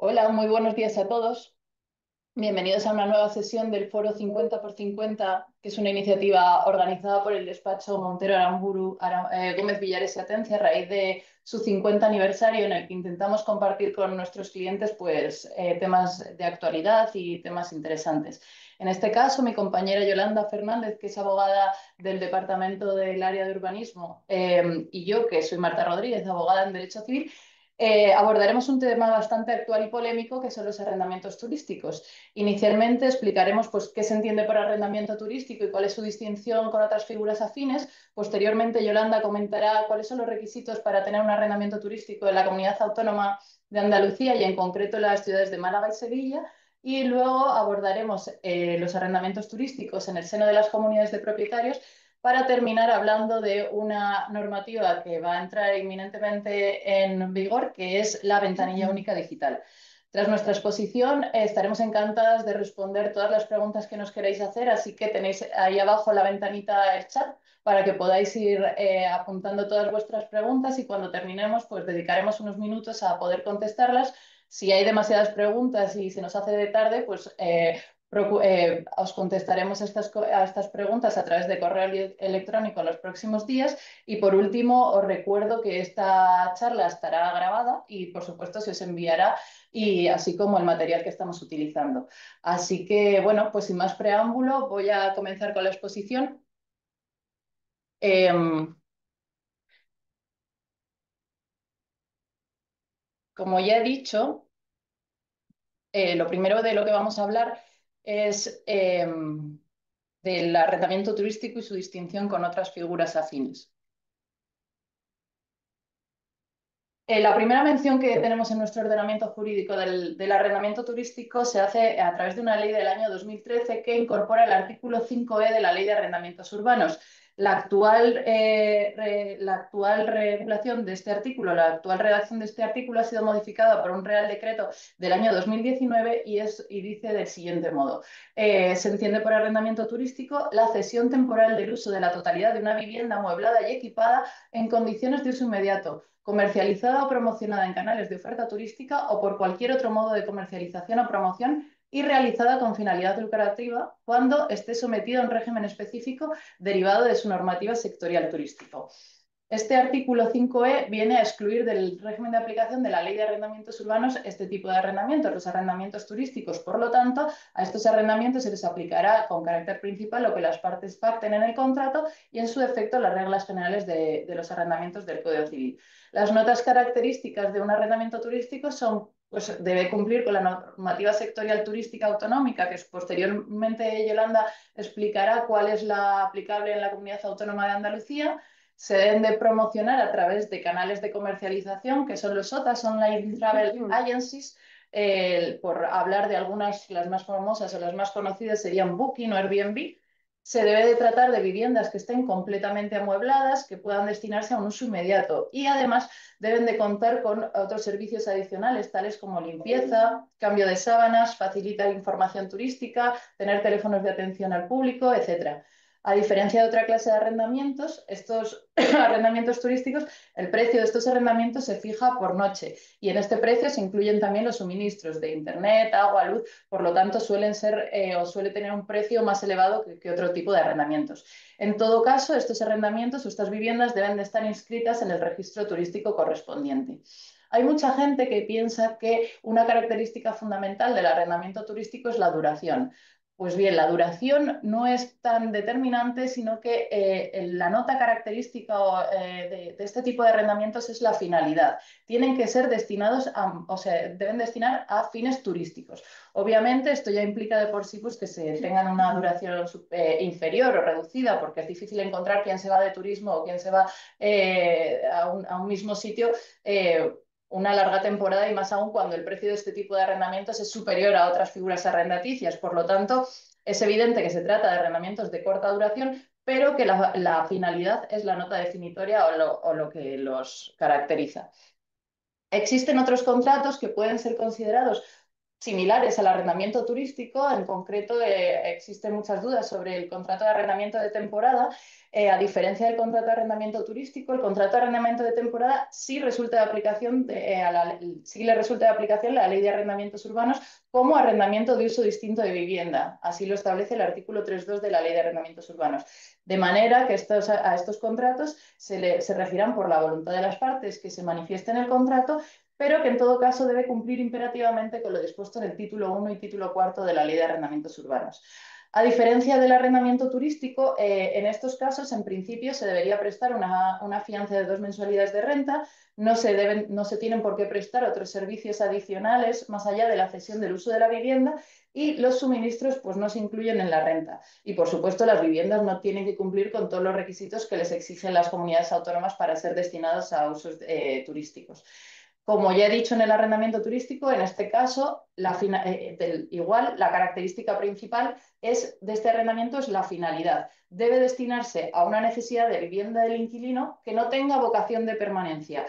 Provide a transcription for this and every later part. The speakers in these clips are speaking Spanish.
Hola, muy buenos días a todos. Bienvenidos a una nueva sesión del Foro 50 por 50, que es una iniciativa organizada por el despacho Montero Aramburu, Gómez Villares y Atencia a raíz de su 50 aniversario, en el que intentamos compartir con nuestros clientes temas de actualidad y temas interesantes. En este caso, mi compañera Yolanda Fernández, que es abogada del Departamento del Área de Urbanismo, y yo, que soy Marta Rodríguez, abogada en Derecho Civil, abordaremos un tema bastante actual y polémico, que son los arrendamientos turísticos. Inicialmente explicaremos qué se entiende por arrendamiento turístico y cuál es su distinción con otras figuras afines. Posteriormente, Yolanda comentará cuáles son los requisitos para tener un arrendamiento turístico en la comunidad autónoma de Andalucía y en concreto en las ciudades de Málaga y Sevilla. Y luego abordaremos los arrendamientos turísticos en el seno de las comunidades de propietarios, para terminar hablando de una normativa que va a entrar inminentemente en vigor, que es la ventanilla única digital. Tras nuestra exposición, estaremos encantadas de responder todas las preguntas que nos queráis hacer, así que tenéis ahí abajo la ventanita del chat para que podáis ir apuntando todas vuestras preguntas, y cuando terminemos, pues dedicaremos unos minutos a poder contestarlas. Si hay demasiadas preguntas y se nos hace de tarde, os contestaremos a estas preguntas a través de correo electrónico en los próximos días. Y por último, os recuerdo que esta charla estará grabada y, por supuesto, se os enviará, y así como el material que estamos utilizando. Así que, bueno, pues sin más preámbulo, voy a comenzar con la exposición. Eh, Como ya he dicho, lo primero de lo que vamos a hablar es del arrendamiento turístico y su distinción con otras figuras afines. La primera mención que tenemos en nuestro ordenamiento jurídico del arrendamiento turístico se hace a través de una ley del año 2013, que incorpora el artículo 5E de la Ley de Arrendamientos Urbanos. La actual regulación de este artículo, la actual redacción de este artículo, ha sido modificada por un Real Decreto del año 2019 y dice del siguiente modo: se entiende por arrendamiento turístico la cesión temporal del uso de la totalidad de una vivienda amueblada y equipada en condiciones de uso inmediato, comercializada o promocionada en canales de oferta turística o por cualquier otro modo de comercialización o promoción, y realizada con finalidad lucrativa cuando esté sometido a un régimen específico derivado de su normativa sectorial turístico. Este artículo 5E viene a excluir del régimen de aplicación de la Ley de Arrendamientos Urbanos este tipo de arrendamientos, los arrendamientos turísticos. Por lo tanto, a estos arrendamientos se les aplicará con carácter principal lo que las partes pacten en el contrato, y en su defecto las reglas generales de los arrendamientos del Código Civil. Las notas características de un arrendamiento turístico son: pues debe cumplir con la normativa sectorial turística autonómica, que posteriormente Yolanda explicará cuál es la aplicable en la Comunidad Autónoma de Andalucía. Se deben de promocionar a través de canales de comercialización, que son los OTAs, Online Travel Agencies. Por hablar de algunas, las más famosas o las más conocidas serían Booking o Airbnb. Se debe de tratar de viviendas que estén completamente amuebladas, que puedan destinarse a un uso inmediato, y además deben de contar con otros servicios adicionales, tales como limpieza, cambio de sábanas, facilitar información turística, tener teléfonos de atención al público, etcétera. A diferencia de otra clase de arrendamientos, estos arrendamientos turísticos, el precio de estos arrendamientos se fija por noche, y en este precio se incluyen también los suministros de internet, agua, luz. Por lo tanto, suele tener un precio más elevado que otro tipo de arrendamientos. En todo caso, estos arrendamientos o estas viviendas deben de estar inscritas en el registro turístico correspondiente. Hay mucha gente que piensa que una característica fundamental del arrendamiento turístico es la duración. Pues bien, la duración no es tan determinante, sino que la nota característica de este tipo de arrendamientos es la finalidad. Tienen que ser destinados o sea, deben destinar a fines turísticos. Obviamente, esto ya implica de por sí, pues, que se tengan una duración inferior o reducida, porque es difícil encontrar quién se va de turismo o quién se va a un mismo sitio una larga temporada, y más aún cuando el precio de este tipo de arrendamientos es superior a otras figuras arrendaticias. Por lo tanto, es evidente que se trata de arrendamientos de corta duración, pero que la finalidad es la nota definitoria o lo que los caracteriza. Existen otros contratos que pueden ser considerados similares al arrendamiento turístico. En concreto, existen muchas dudas sobre el contrato de arrendamiento de temporada. A diferencia del contrato de arrendamiento turístico, el contrato de arrendamiento de temporada sí, resulta de aplicación sí le resulta de aplicación la Ley de Arrendamientos Urbanos como arrendamiento de uso distinto de vivienda. Así lo establece el artículo 3.2 de la Ley de Arrendamientos Urbanos. De manera que a estos contratos se regirán por la voluntad de las partes que se manifieste en el contrato, pero que en todo caso debe cumplir imperativamente con lo dispuesto en el título 1 y título 4 de la Ley de Arrendamientos Urbanos. A diferencia del arrendamiento turístico, en estos casos, en principio, se debería prestar una fianza de 2 mensualidades de renta. No se tienen por qué prestar otros servicios adicionales más allá de la cesión del uso de la vivienda, y los suministros pues, no se incluyen en la renta. Y, por supuesto, las viviendas no tienen que cumplir con todos los requisitos que les exigen las comunidades autónomas para ser destinadas a usos turísticos. Como ya he dicho en el arrendamiento turístico, en este caso, igual la característica principal de este arrendamiento es la finalidad. Debe destinarse a una necesidad de vivienda del inquilino que no tenga vocación de permanencia.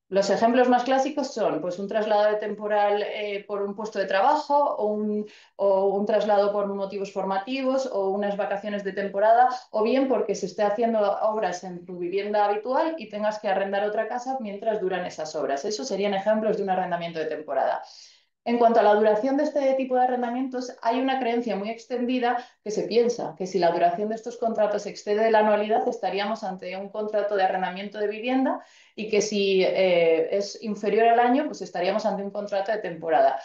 Los ejemplos más clásicos son pues, un traslado de temporal por un puesto de trabajo, o un traslado por motivos formativos, o unas vacaciones de temporada, o bien porque se esté haciendo obras en tu vivienda habitual y tengas que arrendar otra casa mientras duran esas obras. Esos serían ejemplos de un arrendamiento de temporada. En cuanto a la duración de este tipo de arrendamientos, hay una creencia muy extendida que se piensa que si la duración de estos contratos excede la anualidad, estaríamos ante un contrato de arrendamiento de vivienda, y que si es inferior al año, pues estaríamos ante un contrato de temporada.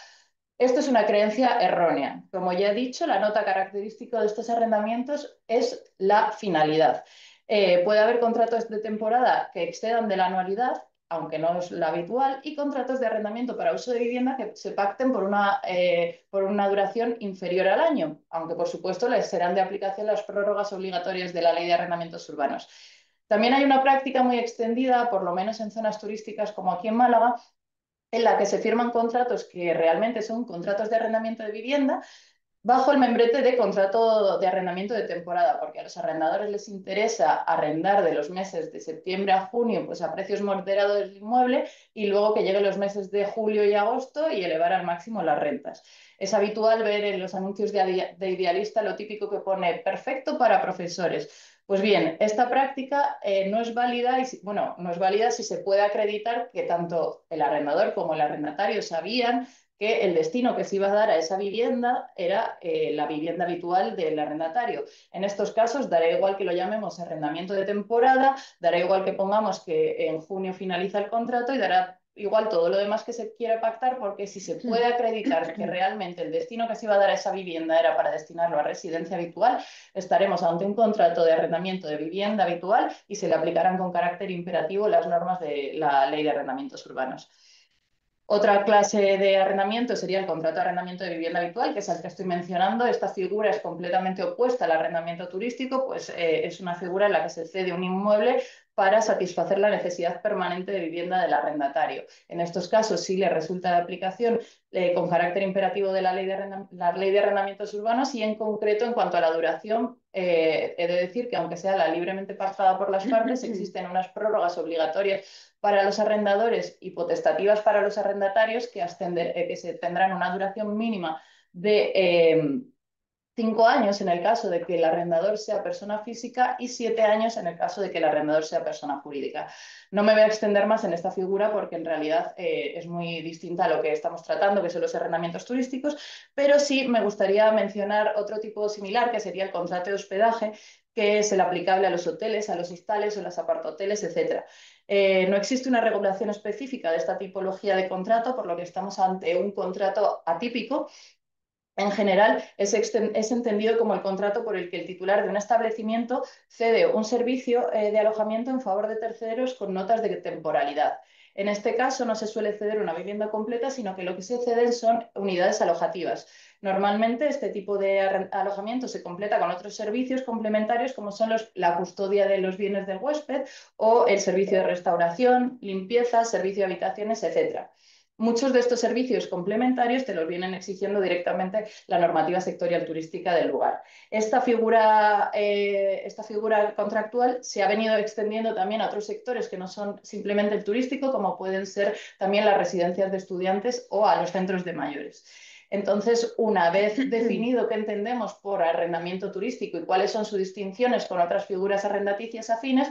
Esto es una creencia errónea. Como ya he dicho, la nota característica de estos arrendamientos es la finalidad. Puede haber contratos de temporada que excedan de la anualidad, aunque no es lo habitual, y contratos de arrendamiento para uso de vivienda que se pacten por una duración inferior al año, aunque por supuesto les serán de aplicación las prórrogas obligatorias de la Ley de Arrendamientos Urbanos. También hay una práctica muy extendida, por lo menos en zonas turísticas como aquí en Málaga, en la que se firman contratos que realmente son contratos de arrendamiento de vivienda bajo el membrete de contrato de arrendamiento de temporada, porque a los arrendadores les interesa arrendar de los meses de septiembre a junio pues a precios moderados del inmueble, y luego que lleguen los meses de julio y agosto y elevar al máximo las rentas. Es habitual ver en los anuncios de Idealista lo típico que pone perfecto para profesores. Pues bien, esta práctica no es válida, bueno, no es válida si se puede acreditar que tanto el arrendador como el arrendatario sabían que el destino que se iba a dar a esa vivienda era la vivienda habitual del arrendatario. En estos casos dará igual que lo llamemos arrendamiento de temporada, dará igual que pongamos que en junio finaliza el contrato, y dará igual todo lo demás que se quiera pactar, porque si se puede acreditar que realmente el destino que se iba a dar a esa vivienda era para destinarlo a residencia habitual, estaremos ante un contrato de arrendamiento de vivienda habitual y se le aplicarán con carácter imperativo las normas de la Ley de Arrendamientos Urbanos. Otra clase de arrendamiento sería el contrato de arrendamiento de vivienda habitual, que es el que estoy mencionando. Esta figura es completamente opuesta al arrendamiento turístico, pues es una figura en la que se cede un inmueble para satisfacer la necesidad permanente de vivienda del arrendatario. En estos casos sí le resulta de aplicación con carácter imperativo de la ley de arrendamientos urbanos, y en concreto en cuanto a la duración, he de decir que aunque sea la libremente pactada por las partes, existen unas prórrogas obligatorias para los arrendadores y potestativas para los arrendatarios que se tendrán una duración mínima de 5 años en el caso de que el arrendador sea persona física y 7 años en el caso de que el arrendador sea persona jurídica. No me voy a extender más en esta figura porque en realidad es muy distinta a lo que estamos tratando, que son los arrendamientos turísticos, pero sí me gustaría mencionar otro tipo similar, que sería el contrato de hospedaje, que es el aplicable a los hoteles, a los hostales o los apartahoteles, etcétera. No existe una regulación específica de esta tipología de contrato, por lo que estamos ante un contrato atípico. En general, es entendido como el contrato por el que el titular de un establecimiento cede un servicio de alojamiento en favor de terceros con notas de temporalidad. En este caso, no se suele ceder una vivienda completa, sino que lo que se ceden son unidades alojativas. Normalmente, este tipo de alojamiento se completa con otros servicios complementarios, como son la custodia de los bienes del huésped, o el servicio de restauración, limpieza, servicio de habitaciones, etcétera. Muchos de estos servicios complementarios te los vienen exigiendo directamente la normativa sectorial turística del lugar. Esta figura contractual se ha venido extendiendo también a otros sectores que no son simplemente el turístico, como pueden ser también las residencias de estudiantes o a los centros de mayores. Entonces, una vez definido qué entendemos por arrendamiento turístico y cuáles son sus distinciones con otras figuras arrendaticias afines,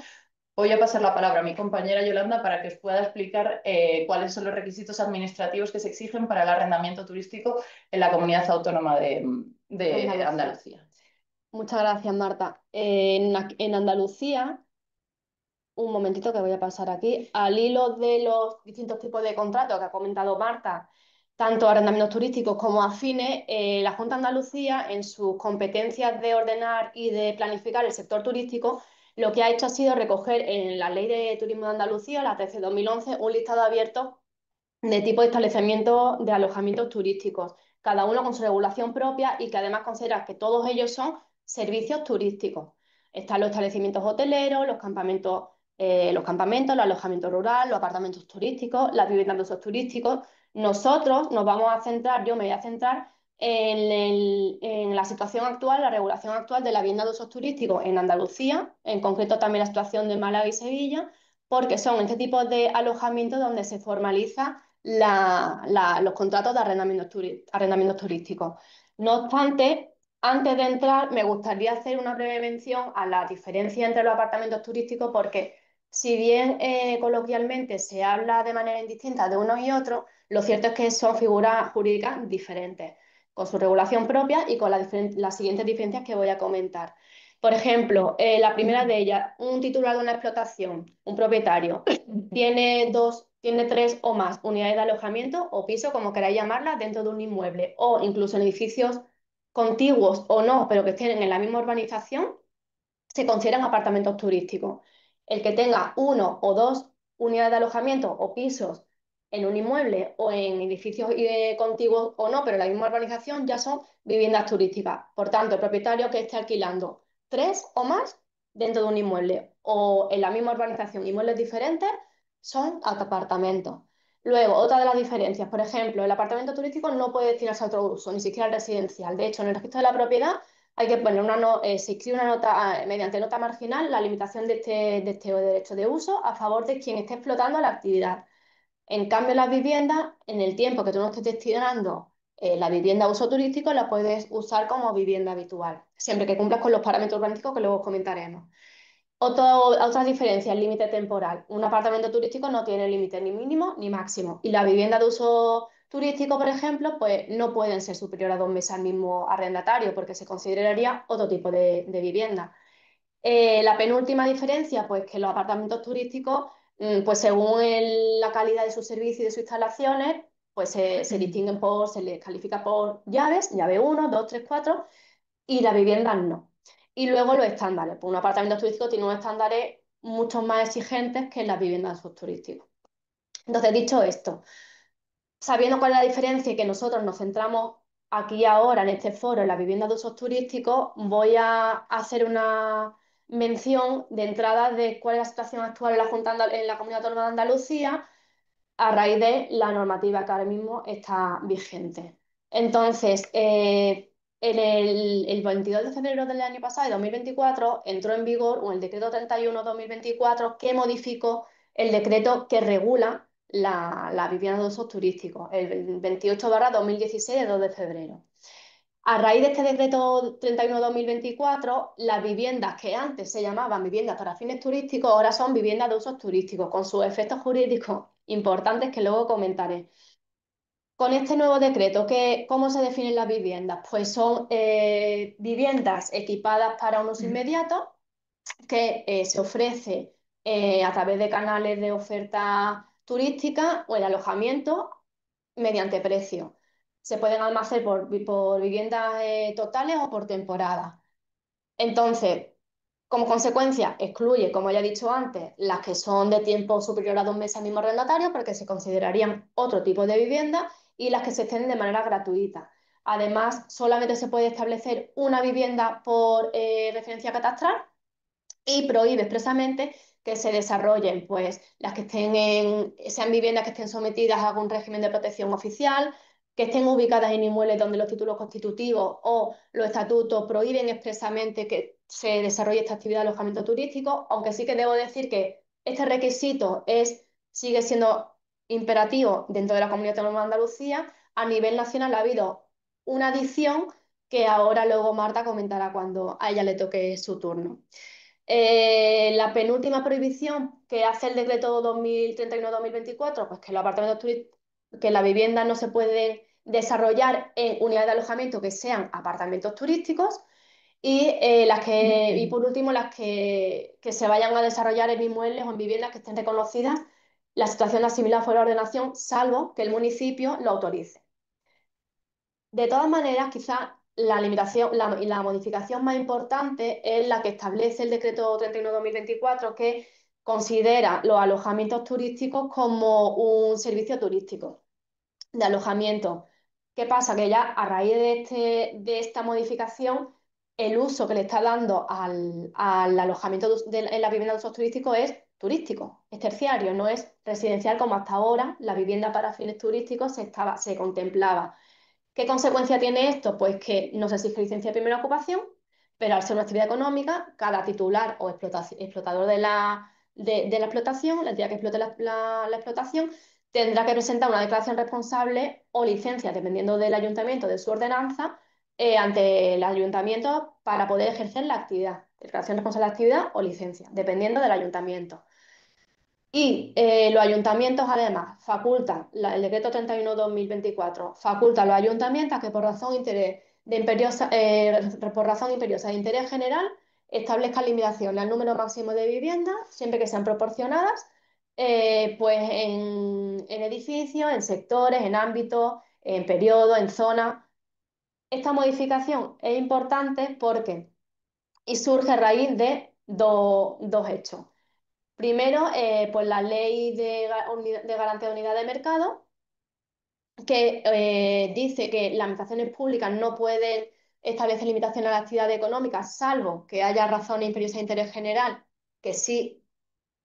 voy a pasar la palabra a mi compañera Yolanda para que os pueda explicar cuáles son los requisitos administrativos que se exigen para el arrendamiento turístico en la comunidad autónoma de Andalucía. Andalucía. Muchas gracias, Marta. En Andalucía, un momentito que voy a pasar aquí, al hilo de los distintos tipos de contratos que ha comentado Marta, tanto arrendamientos turísticos como afines, la Junta de Andalucía, en sus competencias de ordenar y de planificar el sector turístico, lo que ha hecho ha sido recoger en la Ley de Turismo de Andalucía, la 13/2011, un listado abierto de tipo de establecimientos de alojamientos turísticos, cada uno con su regulación propia y que además considera que todos ellos son servicios turísticos. Están los establecimientos hoteleros, los alojamientos rurales, los apartamentos turísticos, las viviendas de usos turísticos. Nosotros nos vamos a centrar, yo me voy a centrar en la situación actual, la regulación actual de la vivienda de usos turísticos en Andalucía, en concreto también la situación de Málaga y Sevilla, porque son este tipo de alojamientos donde se formaliza los contratos de arrendamientos turísticos. No obstante, antes de entrar, me gustaría hacer una breve mención a la diferencia entre los apartamentos turísticos, porque si bien coloquialmente se habla de manera indistinta de unos y otros, lo cierto es que son figuras jurídicas diferentes, con su regulación propia y con las siguientes diferencias que voy a comentar. Por ejemplo, la primera de ellas, un titular de una explotación, un propietario, tiene tres o más unidades de alojamiento o piso, como queráis llamarlas, dentro de un inmueble o incluso en edificios contiguos o no, pero que estén en la misma urbanización, se consideran apartamentos turísticos. El que tenga uno o dos unidades de alojamiento o pisos en un inmueble o en edificios contiguos o no, pero en la misma urbanización, ya son viviendas turísticas. Por tanto, el propietario que esté alquilando tres o más dentro de un inmueble o en la misma urbanización, inmuebles diferentes, son apartamentos. Luego, otra de las diferencias, por ejemplo, el apartamento turístico no puede destinarse a otro uso, ni siquiera al residencial. De hecho, en el registro de la propiedad hay que poner se inscribe una nota, mediante nota marginal, la limitación de este derecho de uso a favor de quien esté explotando la actividad. En cambio, las viviendas, en el tiempo que tú no estés destinando la vivienda a uso turístico, la puedes usar como vivienda habitual, siempre que cumplas con los parámetros urbanísticos que luego comentaremos. Otra diferencia, el límite temporal. Un apartamento turístico no tiene límite ni mínimo ni máximo. Y la vivienda de uso turístico, por ejemplo, pues no pueden ser superior a 2 meses al mismo arrendatario porque se consideraría otro tipo de vivienda. La penúltima diferencia, pues que los apartamentos turísticos, pues según la calidad de sus servicios y de sus instalaciones, pues se distinguen se les califica por llaves, llave uno, 2, 3, 4, y las viviendas no. Y luego los estándares. Pues un apartamento turístico tiene unos estándares mucho más exigentes que las viviendas de usos turísticos. Entonces, dicho esto, sabiendo cuál es la diferencia y que nosotros nos centramos aquí ahora en este foro en la vivienda de usos turísticos, voy a hacer una mención de entrada de cuál es la situación actual en en la Comunidad Autónoma de Andalucía a raíz de la normativa que ahora mismo está vigente. Entonces, el 22 de febrero del año pasado, de 2024, entró en vigor el decreto 31/2024 que modificó el decreto que regula la vivienda de usos turísticos, el 28/2016 de 2 de febrero. A raíz de este decreto 31/2024, las viviendas que antes se llamaban viviendas para fines turísticos ahora son viviendas de usos turísticos, con sus efectos jurídicos importantes que luego comentaré. Con este nuevo decreto, ¿cómo se definen las viviendas? Pues son viviendas equipadas para un uso inmediato que se ofrece a través de canales de oferta turística o el alojamiento mediante precio. Se pueden almacenar por viviendas totales o por temporada. Entonces, como consecuencia, excluye, como ya he dicho antes, las que son de tiempo superior a 2 meses al mismo arrendatario, porque se considerarían otro tipo de vivienda, y las que se extienden de manera gratuita. Además, solamente se puede establecer una vivienda por referencia catastral y prohíbe expresamente que se desarrollen, pues, las que sean viviendas que estén sometidas a algún régimen de protección oficial, que estén ubicadas en inmuebles donde los títulos constitutivos o los estatutos prohíben expresamente que se desarrolle esta actividad de alojamiento turístico, aunque sí que debo decir que este requisito sigue siendo imperativo dentro de la Comunidad Autónoma de Andalucía. A nivel nacional ha habido una adición que ahora luego Marta comentará cuando a ella le toque su turno. La penúltima prohibición que hace el decreto 2031-2024, pues que los apartamentos que la vivienda no se puede desarrollar en unidades de alojamiento que sean apartamentos turísticos y por último que se vayan a desarrollar en inmuebles o en viviendas que estén reconocidas la situación asimilada fuera de ordenación, salvo que el municipio lo autorice. De todas maneras, quizás la limitación y la modificación más importante es la que establece el decreto 31-2024, que considera los alojamientos turísticos como un servicio turístico de alojamiento. ¿Qué pasa? Que ya a raíz de esta modificación, el uso que le está dando al alojamiento en la vivienda de usos turísticos es turístico, es terciario, no es residencial como hasta ahora la vivienda para fines turísticos se contemplaba. ¿Qué consecuencia tiene esto? Pues que no se exige licencia de primera ocupación, pero al ser una actividad económica, cada titular o explotador de la explotación, la entidad que explote la explotación, tendrá que presentar una declaración responsable o licencia, dependiendo del ayuntamiento, de su ordenanza, ante el ayuntamiento para poder ejercer la actividad. Declaración responsable de actividad o licencia, dependiendo del ayuntamiento. Y los ayuntamientos, además, el decreto 31-2024 faculta a los ayuntamientos a que por razón imperiosa de interés general establezcan limitaciones al número máximo de viviendas, siempre que sean proporcionadas, pues en edificios, en sectores, en ámbitos, en periodos, en zonas. Esta modificación es importante y surge a raíz de dos hechos. Primero, pues la ley de garantía de unidad de mercado, que dice que las administraciones públicas no pueden establecer limitaciones a la actividad económica, salvo que haya razones imperiosas de interés general, que sí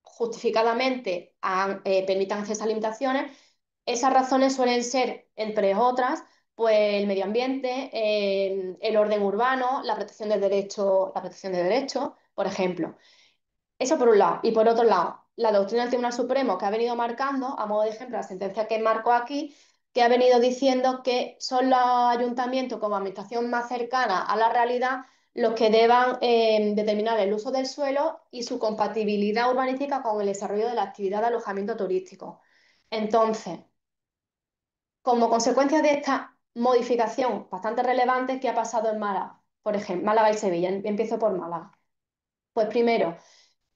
justificadamente permitan hacer esas limitaciones. Esas razones suelen ser, entre otras, pues el medio ambiente, el orden urbano, la protección de derechos, por ejemplo. Eso por un lado. Y por otro lado, la doctrina del Tribunal Supremo que ha venido marcando, a modo de ejemplo, la sentencia que marco aquí, que ha venido diciendo que son los ayuntamientos como administración más cercana a la realidad los que deban determinar el uso del suelo y su compatibilidad urbanística con el desarrollo de la actividad de alojamiento turístico. Entonces, como consecuencia de esta modificación bastante relevante, ¿qué ha pasado en Málaga? Por ejemplo, Málaga y Sevilla. Empiezo por Málaga. Pues primero,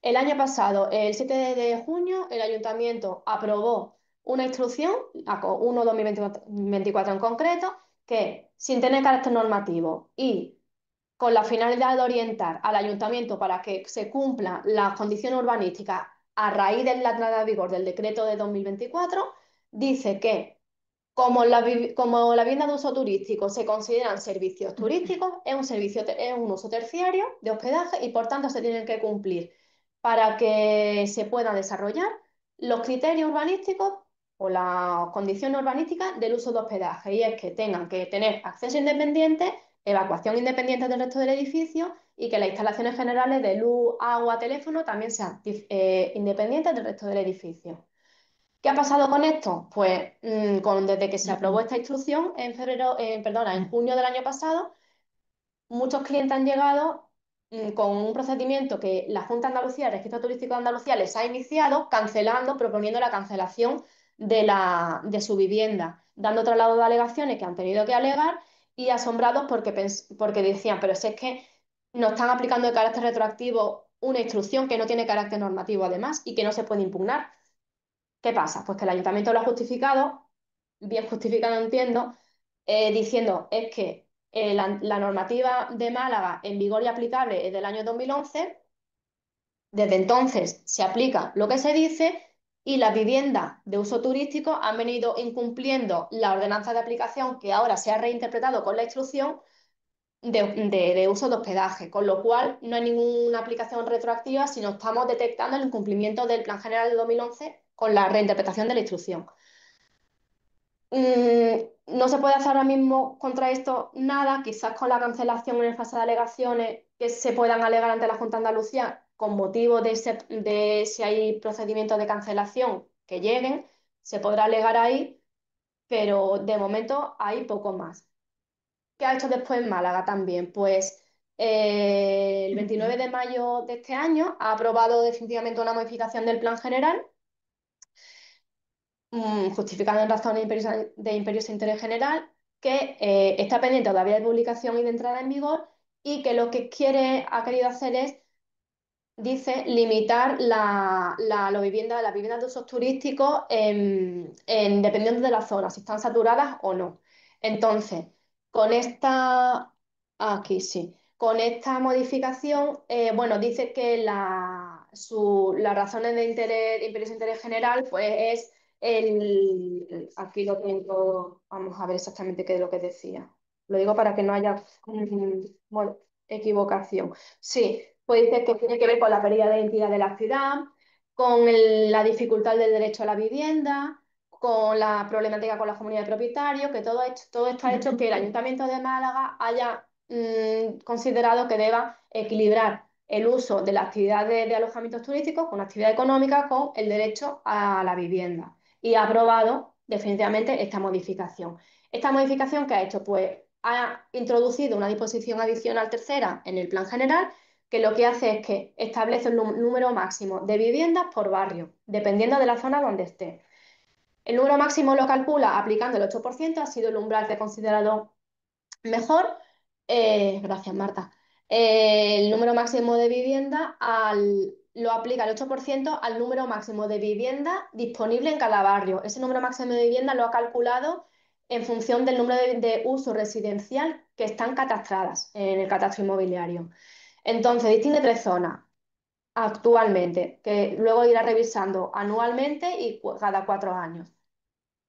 el año pasado, el 7 de junio, el ayuntamiento aprobó una instrucción, la 1-2024 en concreto, que sin tener carácter normativo y con la finalidad de orientar al ayuntamiento para que se cumplan las condiciones urbanísticas a raíz de la entrada en vigor del decreto de 2024, dice que como la vivienda de uso turístico se consideran servicios turísticos, es un uso terciario de hospedaje y por tanto se tienen que cumplir para que se puedan desarrollar los criterios urbanísticos o las condiciones urbanísticas del uso de hospedaje. Y es que tengan que tener acceso independiente, evacuación independiente del resto del edificio y que las instalaciones generales de luz, agua, teléfono también sean independientes del resto del edificio. ¿Qué ha pasado con esto? Pues desde que se aprobó esta instrucción en junio del año pasado, muchos clientes han llegado con un procedimiento que la Junta de Andalucía, el Registro Turístico de Andalucía, les ha iniciado proponiendo la cancelación de su vivienda, dando traslado de alegaciones que han tenido que alegar y asombrados porque decían, pero si es que nos están aplicando de carácter retroactivo una instrucción que no tiene carácter normativo además y que no se puede impugnar. ¿Qué pasa? Pues que el ayuntamiento lo ha justificado, bien justificado entiendo, diciendo es que la normativa de Málaga en vigor y aplicable es del año 2011, desde entonces se aplica lo que se dice y las viviendas de uso turístico han venido incumpliendo la ordenanza de aplicación que ahora se ha reinterpretado con la instrucción de uso de hospedaje, con lo cual no hay ninguna aplicación retroactiva, sino estamos detectando el incumplimiento del Plan General de 2011 con la reinterpretación de la instrucción. No se puede hacer ahora mismo contra esto nada, quizás con la cancelación en el fase de alegaciones que se puedan alegar ante la Junta de Andalucía con motivo de si hay procedimientos de cancelación que lleguen, se podrá alegar ahí, pero de momento hay poco más. ¿qué ha hecho después Málaga también? Pues el 29 de mayo de este año ha aprobado definitivamente una modificación del Plan General, justificando en razones de imperioso interés general, que está pendiente todavía de publicación y de entrada en vigor, y que lo que ha querido hacer es, dice, limitar las viviendas de usos turísticos dependiendo de la zona, si están saturadas o no. Entonces, con esta, aquí sí, con esta modificación, bueno, dice que las razones de interés, de imperioso interés general, pues es aquí lo tengo, vamos a ver exactamente qué es lo que decía. Lo digo para que no haya bueno, equivocación. Sí, pues dice que tiene que ver con la pérdida de identidad de la ciudad, con la dificultad del derecho a la vivienda, con la problemática con la comunidad de propietarios, que todo esto ha hecho que el Ayuntamiento de Málaga haya considerado que deba equilibrar el uso de la actividad de alojamientos turísticos con la actividad económica con el derecho a la vivienda. Y ha aprobado definitivamente esta modificación. Esta modificación que ha hecho, pues ha introducido una disposición adicional tercera en el plan general que lo que hace es que establece un número máximo de viviendas por barrio, dependiendo de la zona donde esté. El número máximo lo calcula aplicando el 8%, ha sido el umbral que he considerado mejor. Gracias, Marta. El número máximo de vivienda lo aplica el 8% al número máximo de vivienda disponible en cada barrio. Ese número máximo de vivienda lo ha calculado en función del número de uso residencial que están catastradas en el catastro inmobiliario. Entonces, distingue tres zonas actualmente, que luego irá revisando anualmente y cada 4 años.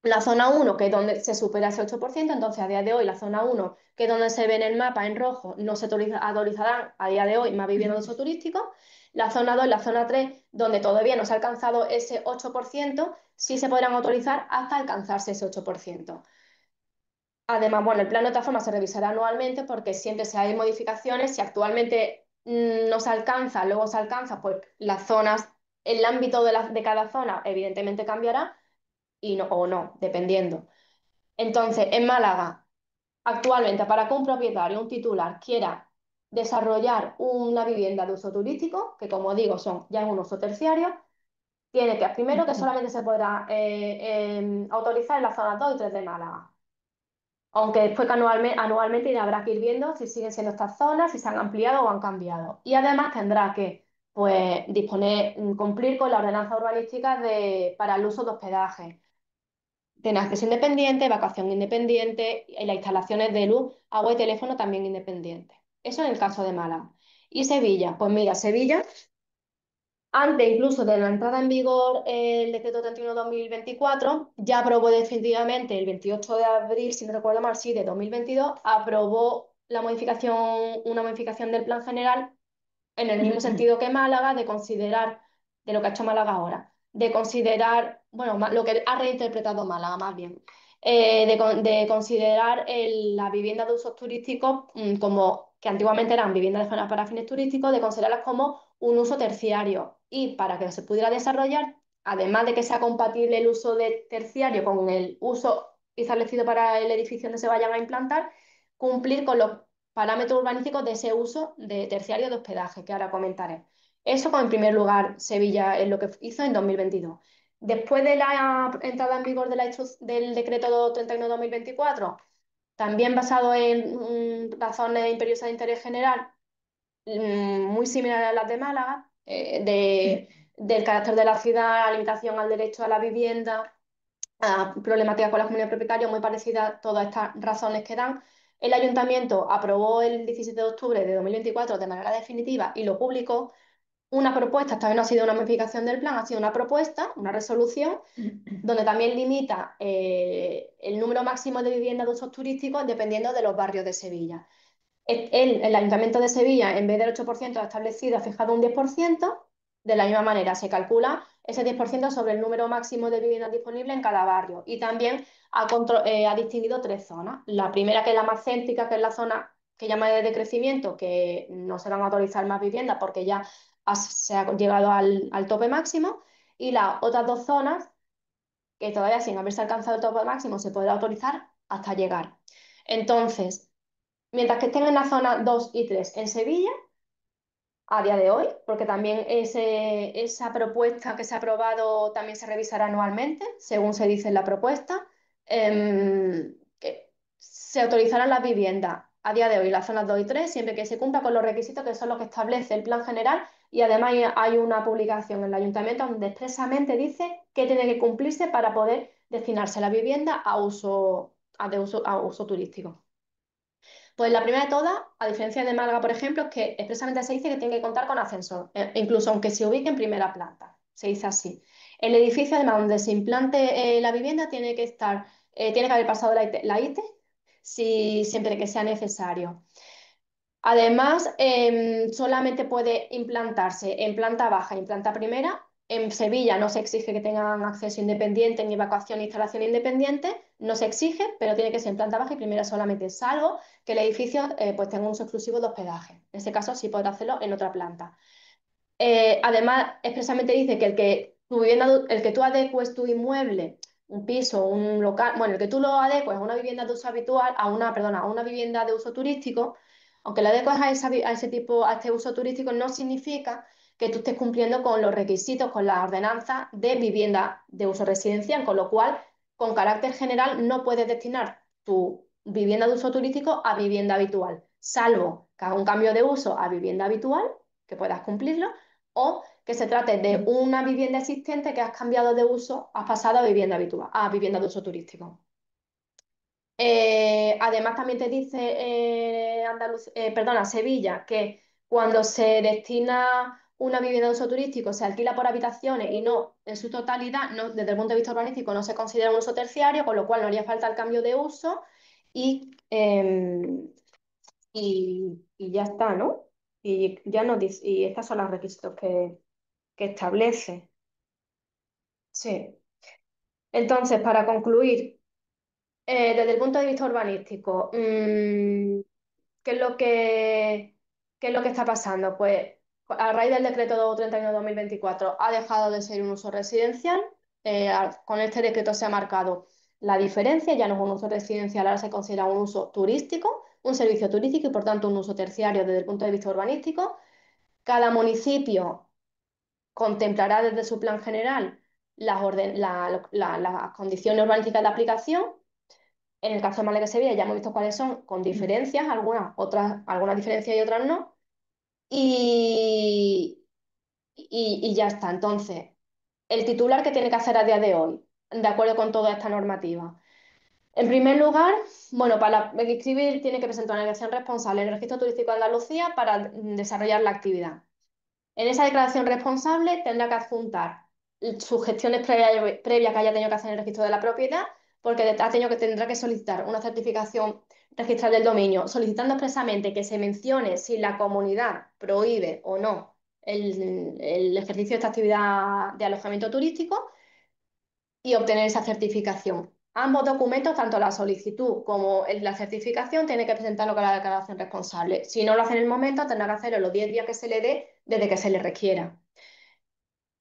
La zona uno que es donde se supera ese 8%, entonces a día de hoy la zona uno que es donde se ve en el mapa en rojo, no se autorizarán a día de hoy más viviendas de uso turístico. La zona 2 y la zona 3 donde todavía no se ha alcanzado ese 8%, sí se podrán autorizar hasta alcanzarse ese 8%. Además, bueno, el plan de otra forma se revisará anualmente porque siempre si hay modificaciones, si actualmente no se alcanza, luego se alcanza, pues las zonas, el ámbito de cada zona evidentemente cambiará y no, o no, dependiendo. Entonces, en Málaga, actualmente, para que un propietario, un titular, quiera desarrollar una vivienda de uso turístico, que como digo, ya es un uso terciario, tiene que, primero, que solamente se podrá autorizar en las zonas 2 y 3 de Málaga. Aunque después que anualmente habrá que ir viendo si siguen siendo estas zonas, si se han ampliado o han cambiado. Y además tendrá que pues, cumplir con la ordenanza urbanística para el uso de hospedaje. Tener acceso independiente, evacuación independiente y las instalaciones de luz, agua y teléfono también independientes. Eso en el caso de Málaga. Y Sevilla, pues mira, Sevilla, antes incluso de la entrada en vigor el decreto 31/2024, ya aprobó definitivamente el 28 de abril, si no recuerdo mal, sí, de 2022, aprobó una modificación del plan general en el mismo sentido que Málaga, de considerar, de lo que ha hecho Málaga ahora, de considerar, bueno, lo que ha reinterpretado Málaga más bien, de considerar la vivienda de usos turísticos como, que antiguamente eran viviendas para fines turísticos, de considerarlas como un uso terciario. Y para que se pudiera desarrollar, además de que sea compatible el uso de terciario con el uso establecido para el edificio donde se vayan a implantar, cumplir con los parámetros urbanísticos de ese uso de terciario de hospedaje, que ahora comentaré. Eso, en primer lugar, Sevilla es lo que hizo en 2022. Después de la entrada en vigor del decreto 31/2024, también basado en razones imperiosas de interés general, muy similares a las de Málaga, del carácter de la ciudad, la limitación al derecho a la vivienda, problemática con la comunidad de propietarios, muy parecida a todas estas razones que dan. El ayuntamiento aprobó el 17 de octubre de 2024 de manera definitiva y lo publicó. Una propuesta, esta vez no ha sido una modificación del plan, ha sido una propuesta, una resolución, donde también limita el número máximo de viviendas de usos turísticos dependiendo de los barrios de Sevilla. El Ayuntamiento de Sevilla, en vez del 8%, ha establecido, ha fijado un 10%. De la misma manera, se calcula ese 10% sobre el número máximo de viviendas disponibles en cada barrio. Y también ha distinguido tres zonas. La primera, que es la más céntrica, que es la zona que llama de crecimiento, que no se van a autorizar más viviendas porque ya se ha llegado al tope máximo. Y las otras dos zonas, que todavía sin haberse alcanzado el tope máximo, se podrá autorizar hasta llegar. Entonces, Mientras que estén en la zona 2 y 3 en Sevilla, a día de hoy, porque también esa propuesta que se ha aprobado también se revisará anualmente, según se dice en la propuesta. Se autorizarán las viviendas a día de hoy, las zonas 2 y 3 siempre que se cumpla con los requisitos que son los que establece el plan general, y además hay una publicación en el ayuntamiento donde expresamente dice que tiene que cumplirse para poder destinarse la vivienda a uso turístico. Pues la primera de todas, a diferencia de Málaga, por ejemplo, es que expresamente se dice que tiene que contar con ascensor, incluso aunque se ubique en primera planta. Se dice así. El edificio, además, donde se implante la vivienda, tiene que haber pasado la ITE, siempre que sea necesario. Además, solamente puede implantarse en planta baja y en planta primera. En Sevilla no se exige que tengan acceso independiente, ni evacuación ni instalación independiente, no se exige, pero tiene que ser en planta baja y primera solamente, salvo que el edificio pues tenga un uso exclusivo de hospedaje. En este caso sí podrá hacerlo en otra planta. Además, expresamente dice que el que tú adecues tu inmueble, un piso, un local, bueno, el que tú lo adecues a una vivienda de uso habitual, a una vivienda de uso turístico, aunque lo adecues a ese tipo, a este uso turístico, no significa que tú estés cumpliendo con los requisitos, con las ordenanzas de vivienda de uso residencial, con lo cual, con carácter general, no puedes destinar tu vivienda de uso turístico a vivienda habitual, salvo que haga un cambio de uso a vivienda habitual, que puedas cumplirlo, o que se trate de una vivienda existente que has cambiado de uso, has pasado a vivienda habitual, a vivienda de uso turístico. Además, también te dice Sevilla, que cuando se destina una vivienda de uso turístico, se alquila por habitaciones y no en su totalidad, no, desde el punto de vista urbanístico, no se considera un uso terciario, con lo cual no haría falta el cambio de uso y, y ya está, ¿no? Y ya nos dice, y estos son los requisitos que establece. Sí. Entonces, para concluir, desde el punto de vista urbanístico, ¿qué es qué es lo que está pasando? Pues a raíz del decreto 231-2024 ha dejado de ser un uso residencial. Con este decreto se ha marcado la diferencia, ya no es un uso residencial, ahora se considera un uso turístico, un servicio turístico y por tanto un uso terciario desde el punto de vista urbanístico. Cada municipio contemplará desde su plan general las condiciones urbanísticas de aplicación. En el caso de Málaga y Sevilla ya hemos visto cuáles son, con diferencias, algunas diferencias y otras no. Y, y ya está. Entonces, el titular que tiene que hacer a día de hoy, de acuerdo con toda esta normativa. En primer lugar, bueno, para escribir tiene que presentar una declaración responsable en el Registro Turístico de Andalucía para desarrollar la actividad. En esa declaración responsable tendrá que adjuntar sus gestiones previas que haya tenido que hacer en el registro de la propiedad, porque tendrá que solicitar una certificación registral del dominio, solicitando expresamente que se mencione si la comunidad prohíbe o no el ejercicio de esta actividad de alojamiento turístico y obtener esa certificación. Ambos documentos, tanto la solicitud como la certificación, tienen que presentarlo con la declaración responsable. Si no lo hace en el momento, tendrá que hacerlo los 10 días que se le dé desde que se le requiera.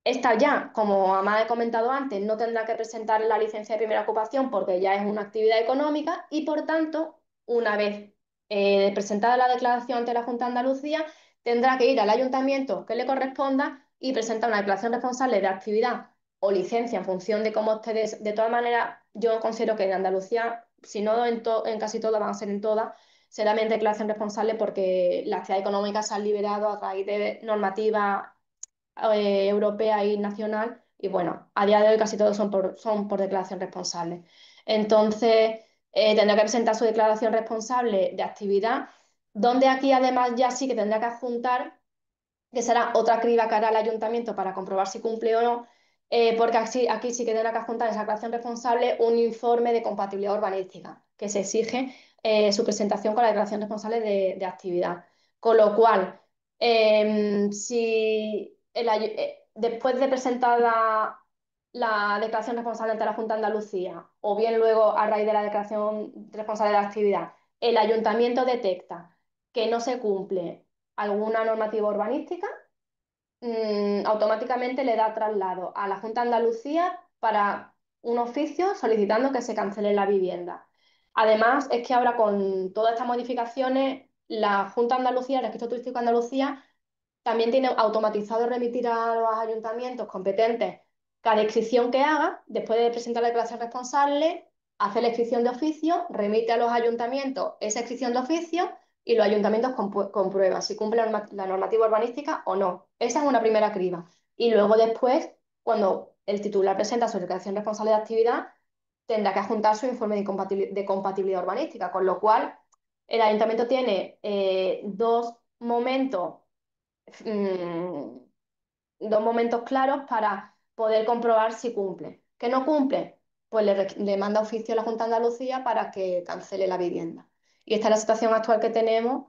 Esta ya, como además he comentado antes, no tendrá que presentar la licencia de primera ocupación porque ya es una actividad económica y, por tanto, una vez presentada la declaración ante la Junta de Andalucía, tendrá que ir al ayuntamiento que le corresponda y presentar una declaración responsable de actividad o licencia en función de cómo ustedes. De todas maneras, yo considero que en Andalucía, si no en casi todas, van a ser en todas, será mi declaración responsable porque las actividades económicas se han liberado a raíz de normativa europea y nacional, y bueno, a día de hoy casi todos son por declaración responsable. Entonces, tendrá que presentar su declaración responsable de actividad, donde aquí además ya sí que tendrá que adjuntar, que será otra criba que hará el ayuntamiento para comprobar si cumple o no, porque aquí sí que tendrá que adjuntar esa declaración responsable un informe de compatibilidad urbanística, que se exige su presentación con la declaración responsable de actividad. Con lo cual, si después de presentar la declaración responsable ante la Junta de Andalucía, o bien luego a raíz de la declaración responsable de la actividad, el ayuntamiento detecta que no se cumple alguna normativa urbanística, automáticamente le da traslado a la Junta de Andalucía para un oficio solicitando que se cancele la vivienda. Además, es que ahora con todas estas modificaciones, la Junta de Andalucía, el Registro Turístico de Andalucía, también tiene automatizado remitir a los ayuntamientos competentes cada inscripción que haga, después de presentar la declaración responsable, hace la inscripción de oficio, remite a los ayuntamientos esa inscripción de oficio y los ayuntamientos comprueban si cumple la normativa urbanística o no. Esa es una primera criba. Y luego después, cuando el titular presenta su declaración responsable de actividad, tendrá que adjuntar su informe de compatibilidad urbanística, con lo cual el ayuntamiento tiene mm, dos momentos claros para poder comprobar si cumple. ¿Que no cumple? Pues le manda oficio a la Junta de Andalucía para que cancele la vivienda. Y esta es la situación actual que tenemos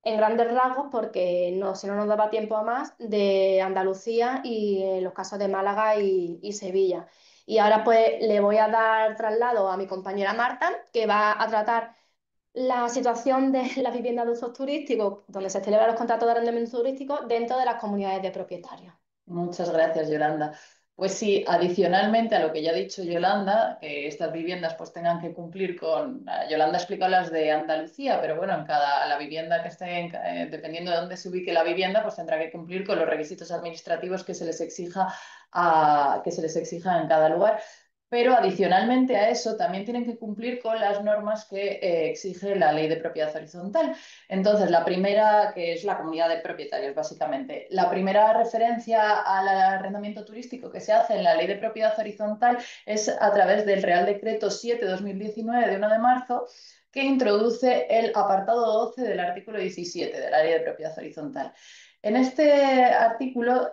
en grandes rasgos, porque no, si no nos daba tiempo a más, de Andalucía y los casos de Málaga y Sevilla. Y ahora pues le voy a dar traslado a mi compañera Marta, que va a tratar la situación de la vivienda de usos turísticos, donde se celebran los contratos de arrendamiento turístico dentro de las comunidades de propietarios. Muchas gracias, Yolanda. Pues sí, adicionalmente a lo que ya ha dicho Yolanda, que estas viviendas pues tengan que cumplir con, Yolanda ha explicado las de Andalucía, pero bueno, en la vivienda que esté, dependiendo de dónde se ubique la vivienda, pues tendrá que cumplir con los requisitos administrativos que se les exija, que se les exija en cada lugar. Pero adicionalmente a eso también tienen que cumplir con las normas que exige la ley de propiedad horizontal. Entonces, la primera, que es la comunidad de propietarios, básicamente. La primera referencia al arrendamiento turístico que se hace en la ley de propiedad horizontal es a través del Real Decreto 7/2019 de 1 de marzo, que introduce el apartado 12 del artículo 17 de la ley de propiedad horizontal. En este artículo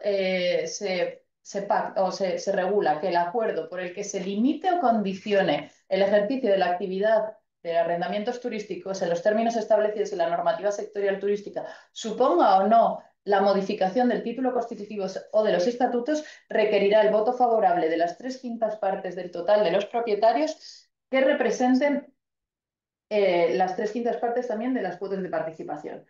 se regula que el acuerdo por el que se limite o condicione el ejercicio de la actividad de arrendamientos turísticos en los términos establecidos en la normativa sectorial turística suponga o no la modificación del título constitutivo o de los estatutos, requerirá el voto favorable de las 3/5 partes del total de los propietarios que representen las 3/5 partes también de las cuotas de participación.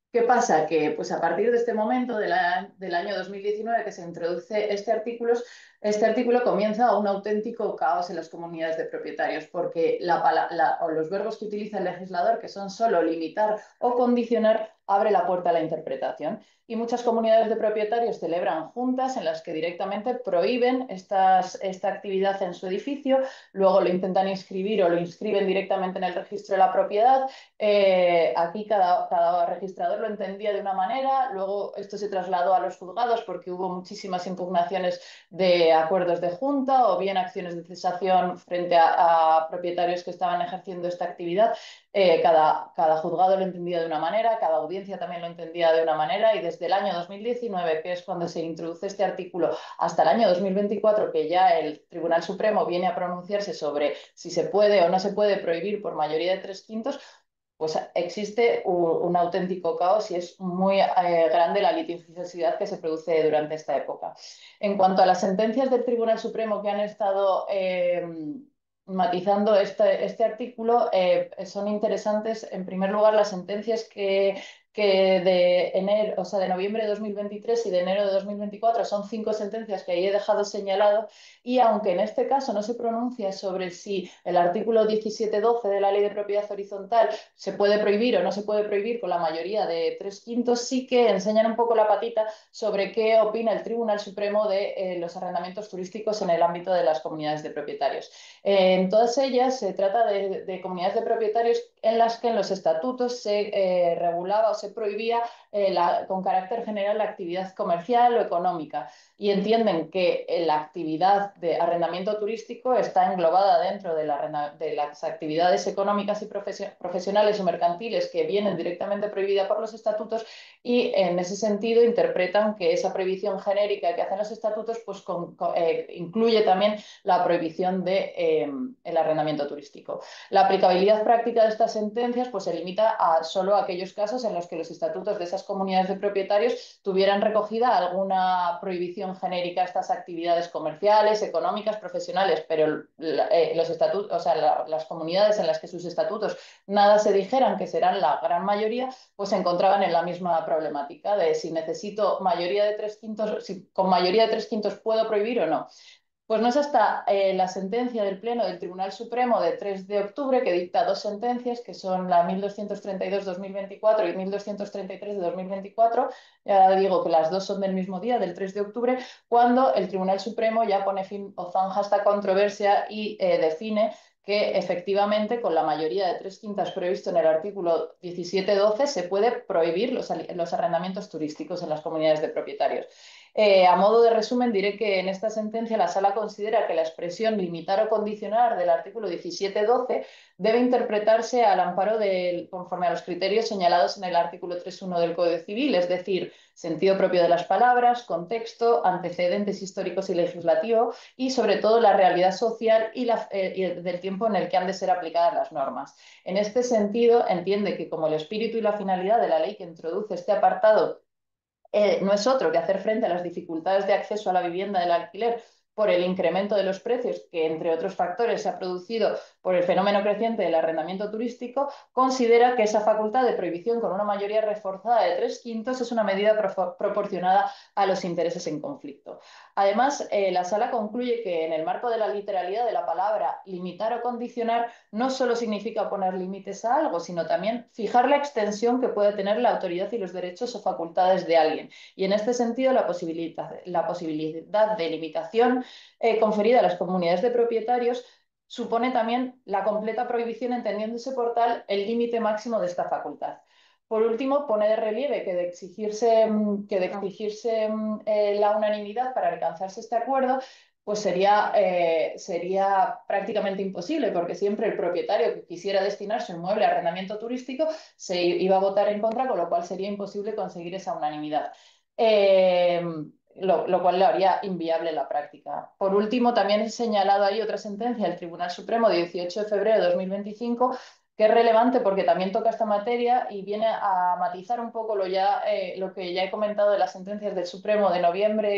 ¿Qué pasa? Que pues a partir de este momento del año 2019 que se introduce este artículo comienza un auténtico caos en las comunidades de propietarios, porque o los verbos que utiliza el legislador, que son solo limitar o condicionar, abre la puerta a la interpretación. Y muchas comunidades de propietarios celebran juntas en las que directamente prohíben esta actividad en su edificio, luego lo intentan inscribir o lo inscriben directamente en el registro de la propiedad. Aquí cada registrador lo entendía de una manera, luego esto se trasladó a los juzgados porque hubo muchísimas impugnaciones de acuerdos de junta o bien acciones de cesación frente a propietarios que estaban ejerciendo esta actividad. Cada juzgado lo entendía de una manera, cada audiencia también lo entendía de una manera y desde el año 2019, que es cuando se introduce este artículo, hasta el año 2024, que ya el Tribunal Supremo viene a pronunciarse sobre si se puede o no se puede prohibir por mayoría de 3/5, pues existe un auténtico caos y es muy grande la litigiosidad que se produce durante esta época. En cuanto a las sentencias del Tribunal Supremo que han estado matizando este artículo, son interesantes, en primer lugar, las sentencias que de enero, o sea, de noviembre de 2023 y de enero de 2024 son 5 sentencias que ahí he dejado señalado, y aunque en este caso no se pronuncia sobre si el artículo 1712 de la Ley de Propiedad Horizontal se puede prohibir o no se puede prohibir con la mayoría de 3/5, sí que enseñan un poco la patita sobre qué opina el Tribunal Supremo de los arrendamientos turísticos en el ámbito de las comunidades de propietarios. En todas ellas se trata de comunidades de propietarios en las que en los estatutos se regulaba o se prohibía con carácter general la actividad comercial o económica, y entienden que la actividad de arrendamiento turístico está englobada dentro de las actividades económicas y profesionales o mercantiles que vienen directamente prohibidas por los estatutos, y en ese sentido interpretan que esa prohibición genérica que hacen los estatutos pues incluye también la prohibición del arrendamiento turístico. La aplicabilidad práctica de estas sentencias pues se limita a solo aquellos casos en los que los estatutos de esas comunidades de propietarios tuvieran recogida alguna prohibición genérica a estas actividades comerciales, económicas, profesionales, pero los estatutos, o sea, las comunidades en las que sus estatutos nada se dijeran, que serán la gran mayoría, pues se encontraban en la misma problemática de si necesito mayoría de 3/5, si con mayoría de 3/5 puedo prohibir o no. Pues no es hasta la sentencia del Pleno del Tribunal Supremo de 3 de octubre, que dicta dos sentencias, que son la 1232-2024 y 1233 de 2024, ya digo que las dos son del mismo día, del 3 de octubre, cuando el Tribunal Supremo ya pone fin o zanja esta controversia y define que efectivamente con la mayoría de tres quintas previsto en el artículo 17.12 se puede prohibir los arrendamientos turísticos en las comunidades de propietarios. A modo de resumen, diré que en esta sentencia la Sala considera que la expresión limitar o condicionar del artículo 17.12 debe interpretarse al amparo conforme a los criterios señalados en el artículo 3.1 del Código Civil, es decir, sentido propio de las palabras, contexto, antecedentes históricos y legislativos y, sobre todo, la realidad social y del tiempo en el que han de ser aplicadas las normas. En este sentido, entiende que como el espíritu y la finalidad de la ley que introduce este apartado no es otro que hacer frente a las dificultades de acceso a la vivienda del alquiler por el incremento de los precios que, entre otros factores, se ha producido por el fenómeno creciente del arrendamiento turístico, considera que esa facultad de prohibición con una mayoría reforzada de tres quintos es una medida proporcionada a los intereses en conflicto. Además, la Sala concluye que en el marco de la literalidad de la palabra limitar o condicionar no solo significa poner límites a algo, sino también fijar la extensión que puede tener la autoridad y los derechos o facultades de alguien. Y en este sentido, la posibilidad de limitación conferida a las comunidades de propietarios supone también la completa prohibición, entendiéndose por tal el límite máximo de esta facultad. Por último, pone de relieve que de exigirse la unanimidad para alcanzarse este acuerdo, pues sería prácticamente imposible, porque siempre el propietario que quisiera destinar su inmueble a arrendamiento turístico se iba a votar en contra, con lo cual sería imposible conseguir esa unanimidad. Eh, lo cual lo haría inviable en la práctica. Por último, también he señalado ahí otra sentencia del Tribunal Supremo de 18 de febrero de 2025, que es relevante porque también toca esta materia y viene a matizar un poco lo que ya he comentado de las sentencias del Supremo de noviembre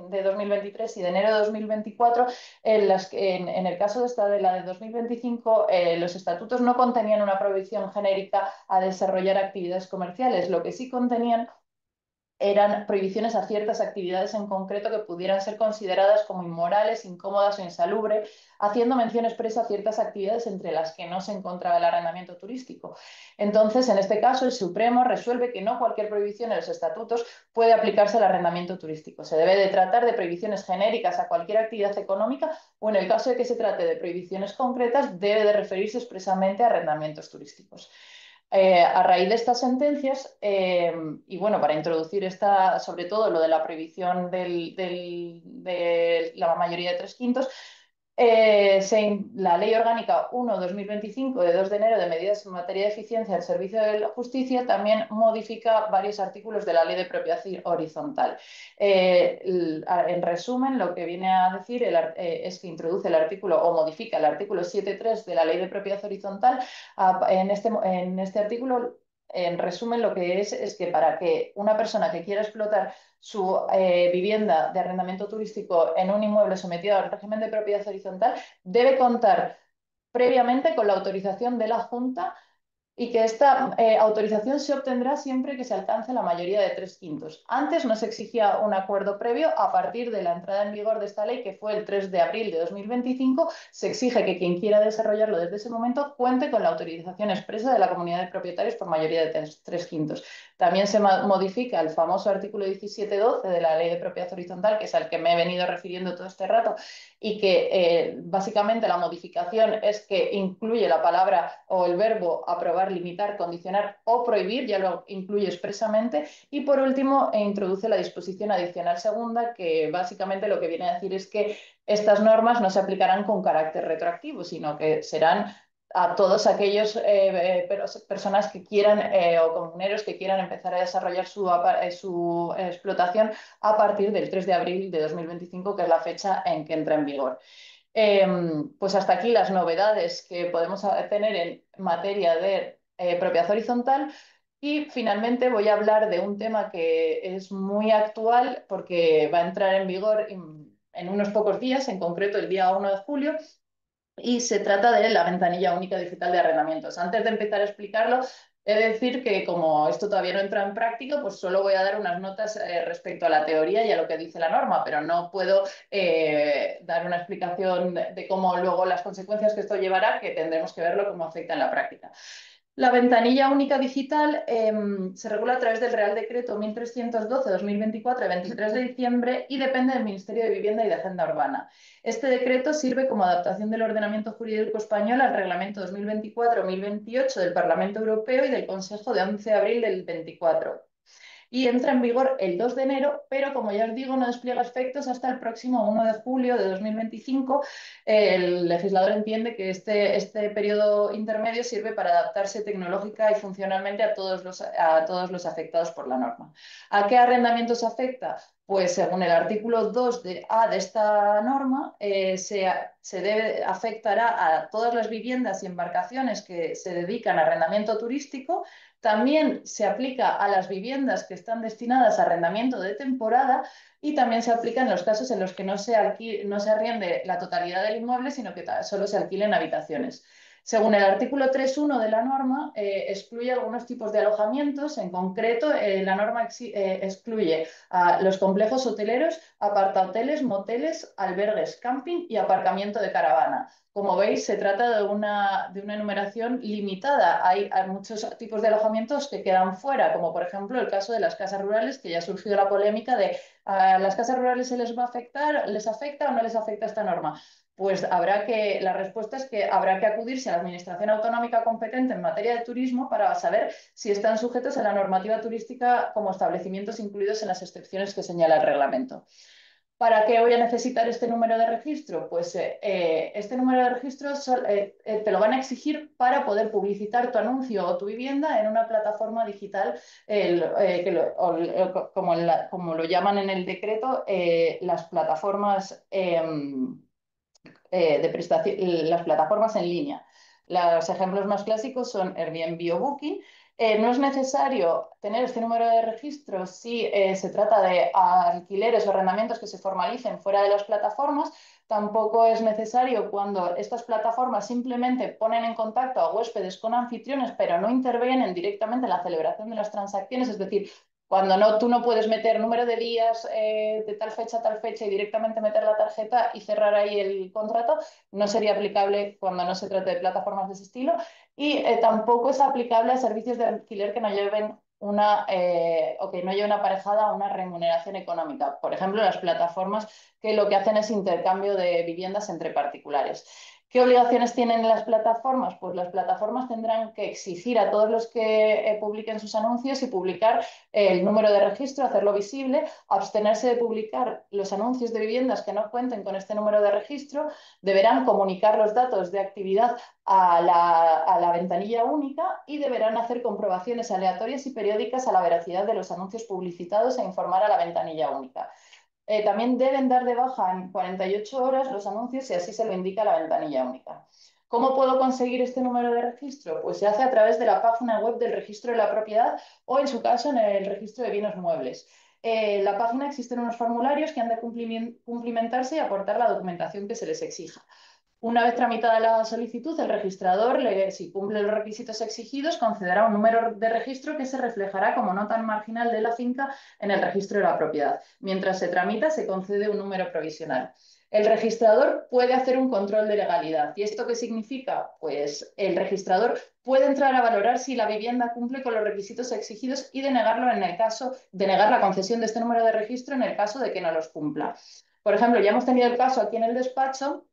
de 2023 y de enero de 2024, en el caso de la de 2025, los estatutos no contenían una prohibición genérica a desarrollar actividades comerciales, lo que sí contenían eran prohibiciones a ciertas actividades en concreto que pudieran ser consideradas como inmorales, incómodas o insalubres, haciendo mención expresa a ciertas actividades entre las que no se encontraba el arrendamiento turístico. Entonces, en este caso, el Supremo resuelve que no cualquier prohibición en los estatutos puede aplicarse al arrendamiento turístico. Se debe de tratar de prohibiciones genéricas a cualquier actividad económica o, en el caso de que se trate de prohibiciones concretas, debe de referirse expresamente a arrendamientos turísticos. A raíz de estas sentencias, y bueno, para introducir sobre todo lo de la prohibición de la mayoría de tres quintos, la Ley Orgánica 1/2025 de 2 de enero de medidas en materia de eficiencia del servicio de la justicia también modifica varios artículos de la Ley de Propiedad Horizontal. En resumen, lo que viene a decir es que introduce el artículo o modifica el artículo 7.3 de la Ley de Propiedad Horizontal. En este artículo, en resumen, lo que es que para que una persona que quiera explotar su vivienda de arrendamiento turístico en un inmueble sometido al régimen de propiedad horizontal, debe contar previamente con la autorización de la Junta y que esta autorización se obtendrá siempre que se alcance la mayoría de tres quintos. Antes no se exigía un acuerdo previo. A partir de la entrada en vigor de esta ley, que fue el 3 de abril de 2025, se exige que quien quiera desarrollarlo desde ese momento cuente con la autorización expresa de la comunidad de propietarios por mayoría de tres quintos. También se modifica el famoso artículo 17.12 de la Ley de Propiedad Horizontal, que es al que me he venido refiriendo todo este rato, y que básicamente la modificación es que incluye la palabra o el verbo aprobar, limitar, condicionar o prohibir, ya lo incluye expresamente. Y por último, introduce la disposición adicional segunda, que básicamente lo que viene a decir es que estas normas no se aplicarán con carácter retroactivo, sino que serán a todos aquellos personas que quieran o comuneros que quieran empezar a desarrollar su explotación a partir del 3 de abril de 2025, que es la fecha en que entra en vigor. Eh, pues hasta aquí las novedades que podemos tener en materia de propiedad horizontal. Y finalmente voy a hablar de un tema que es muy actual porque va a entrar en vigor en unos pocos días, en concreto el día 1 de julio, y se trata de la ventanilla única digital de arrendamientos. Antes de empezar a explicarlo, He de decir que como esto todavía no entra en práctica, pues solo voy a dar unas notas respecto a la teoría y a lo que dice la norma, pero no puedo dar una explicación de cómo luego las consecuencias que esto llevará, que tendremos que verlo cómo afecta en la práctica. La ventanilla única digital se regula a través del Real Decreto 1312-2024 de 23 de diciembre y depende del Ministerio de Vivienda y de Agenda Urbana. Este decreto sirve como adaptación del ordenamiento jurídico español al Reglamento 2024-2028 del Parlamento Europeo y del Consejo de 11 de abril del 24 y entra en vigor el 2 de enero, pero como ya os digo, no despliega efectos hasta el próximo 1 de julio de 2025. El legislador entiende que este periodo intermedio sirve para adaptarse tecnológica y funcionalmente a todos los afectados por la norma. ¿A qué arrendamientos afecta? Pues según el artículo 2 de A de esta norma, afectará a todas las viviendas y embarcaciones que se dedican a arrendamiento turístico. También se aplica a las viviendas que están destinadas a arrendamiento de temporada y también se aplica en los casos en los que no se arriende la totalidad del inmueble, sino que solo se alquilen habitaciones. Según el artículo 3.1 de la norma, excluye algunos tipos de alojamientos. En concreto, la norma excluye a los complejos hoteleros, apartahoteles, moteles, albergues, camping y aparcamiento de caravana. Como veis, se trata de una enumeración limitada. Hay muchos tipos de alojamientos que quedan fuera, como por ejemplo el caso de las casas rurales, que ya ha surgido la polémica de ¿a las casas rurales se les va a afectar, les afecta o no les afecta esta norma? Pues la respuesta es que habrá que acudirse a la Administración Autonómica competente en materia de turismo para saber si están sujetos a la normativa turística como establecimientos incluidos en las excepciones que señala el reglamento. ¿Para qué voy a necesitar este número de registro? Pues este número de registro te lo van a exigir para poder publicitar tu anuncio o tu vivienda en una plataforma digital, como lo llaman en el decreto, las plataformas las plataformas en línea. Los ejemplos más clásicos son Airbnb o Booking. No es necesario tener este número de registro si se trata de alquileres o arrendamientos que se formalicen fuera de las plataformas. Tampoco es necesario cuando estas plataformas simplemente ponen en contacto a huéspedes con anfitriones, pero no intervienen directamente en la celebración de las transacciones. Es decir, cuando tú no puedes meter número de días de tal fecha a tal fecha y directamente meter la tarjeta y cerrar ahí el contrato, no sería aplicable cuando no se trate de plataformas de ese estilo. Y tampoco es aplicable a servicios de alquiler que no lleven o que no lleven aparejada una remuneración económica. Por ejemplo, las plataformas que lo que hacen es intercambio de viviendas entre particulares. ¿Qué obligaciones tienen las plataformas? Pues las plataformas tendrán que exigir a todos los que publiquen sus anuncios y publicar el número de registro, hacerlo visible, abstenerse de publicar los anuncios de viviendas que no cuenten con este número de registro, deberán comunicar los datos de actividad a la ventanilla única y deberán hacer comprobaciones aleatorias y periódicas a la veracidad de los anuncios publicitados e informar a la ventanilla única. También deben dar de baja en 48 horas los anuncios si así se lo indica la ventanilla única. ¿Cómo puedo conseguir este número de registro? Pues se hace a través de la página web del registro de la propiedad o, en su caso, en el registro de bienes muebles. En la página existen unos formularios que han de cumplimentarse y aportar la documentación que se les exija. Una vez tramitada la solicitud, el registrador, si cumple los requisitos exigidos, concederá un número de registro que se reflejará como nota marginal de la finca en el registro de la propiedad. Mientras se tramita, se concede un número provisional. El registrador puede hacer un control de legalidad. ¿Y esto qué significa? Pues el registrador puede entrar a valorar si la vivienda cumple con los requisitos exigidos y denegarlo en el caso, denegar la concesión de este número de registro en el caso de que no los cumpla. Por ejemplo, ya hemos tenido el caso aquí en el despacho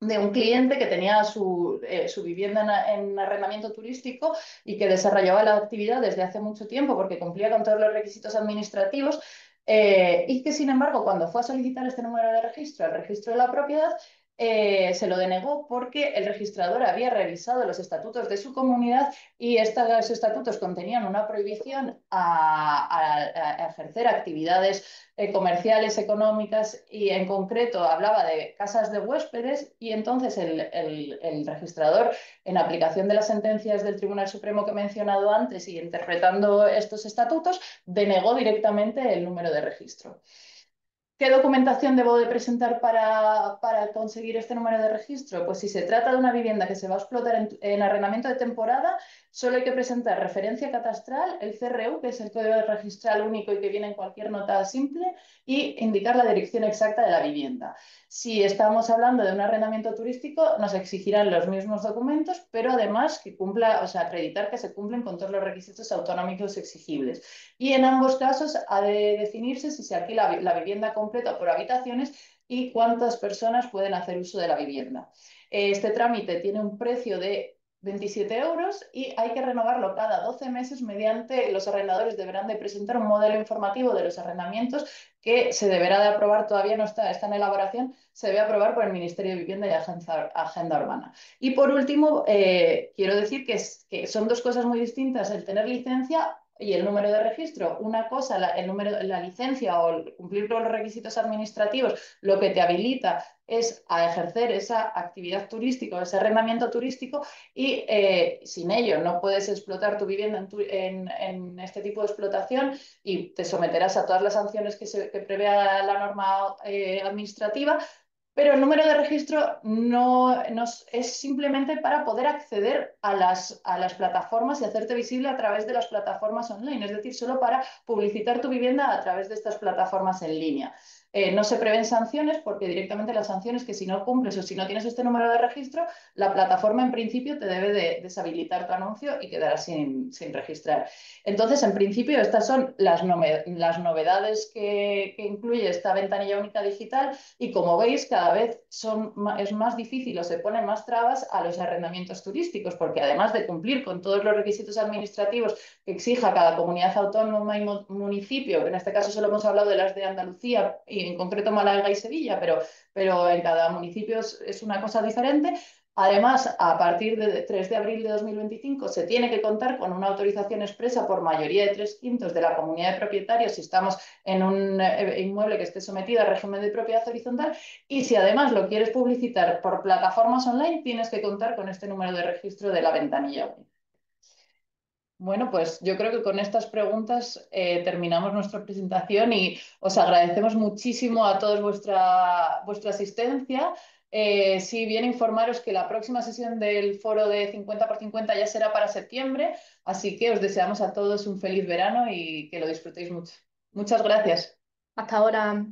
de un cliente que tenía su vivienda en arrendamiento turístico y que desarrollaba la actividad desde hace mucho tiempo porque cumplía con todos los requisitos administrativos y que, sin embargo, cuando fue a solicitar este número de registro, el registro de la propiedad, se lo denegó porque el registrador había revisado los estatutos de su comunidad y estos estatutos contenían una prohibición a ejercer actividades comerciales, económicas y en concreto hablaba de casas de huéspedes y entonces el registrador, en aplicación de las sentencias del Tribunal Supremo que he mencionado antes y interpretando estos estatutos, denegó directamente el número de registro. ¿Qué documentación debo de presentar para conseguir este número de registro? Pues si se trata de una vivienda que se va a explotar en arrendamiento de temporada, solo hay que presentar referencia catastral, el CRU, que es el código registral único y que viene en cualquier nota simple, y indicar la dirección exacta de la vivienda. Si estamos hablando de un arrendamiento turístico, nos exigirán los mismos documentos, pero además que cumpla, o sea, acreditar que se cumplen con todos los requisitos autonómicos exigibles. Y en ambos casos ha de definirse si se alquila la vivienda completa por habitaciones y cuántas personas pueden hacer uso de la vivienda. Este trámite tiene un precio de 27 euros y hay que renovarlo cada 12 meses mediante los arrendadores deberán de presentar un modelo informativo de los arrendamientos que se deberá de aprobar, todavía no está en elaboración, se debe aprobar por el Ministerio de Vivienda y Agenda Urbana. Y por último, quiero decir que son dos cosas muy distintas el tener licencia y el número de registro. Una cosa, la licencia o el cumplir con los requisitos administrativos, lo que te habilita es a ejercer esa actividad turística o ese arrendamiento turístico y sin ello no puedes explotar tu vivienda en este tipo de explotación y te someterás a todas las sanciones que prevea la norma administrativa, pero el número de registro no es simplemente para poder acceder a las plataformas y hacerte visible a través de las plataformas online, es decir, solo para publicitar tu vivienda a través de estas plataformas en línea. No se prevén sanciones porque directamente las sanciones que si no cumples o si no tienes este número de registro, la plataforma en principio te debe de deshabilitar tu anuncio y quedarás sin registrar. Entonces, en principio, estas son las novedades que incluye esta ventanilla única digital y como veis, cada vez es más difícil o se ponen más trabas a los arrendamientos turísticos, porque además de cumplir con todos los requisitos administrativos que exija cada comunidad autónoma y municipio, que en este caso solo hemos hablado de las de Andalucía y en concreto Málaga y Sevilla, pero en cada municipio es una cosa diferente. Además, a partir del 3 de abril de 2025 se tiene que contar con una autorización expresa por mayoría de 3/5 de la comunidad de propietarios si estamos en un inmueble que esté sometido al régimen de propiedad horizontal y si además lo quieres publicitar por plataformas online, tienes que contar con este número de registro de la ventanilla única. Bueno, pues yo creo que con estas preguntas terminamos nuestra presentación y os agradecemos muchísimo a todos vuestra asistencia. Sí, bien informaros que la próxima sesión del foro de 50 por 50 ya será para septiembre, así que os deseamos a todos un feliz verano y que lo disfrutéis mucho. Muchas gracias. Hasta ahora.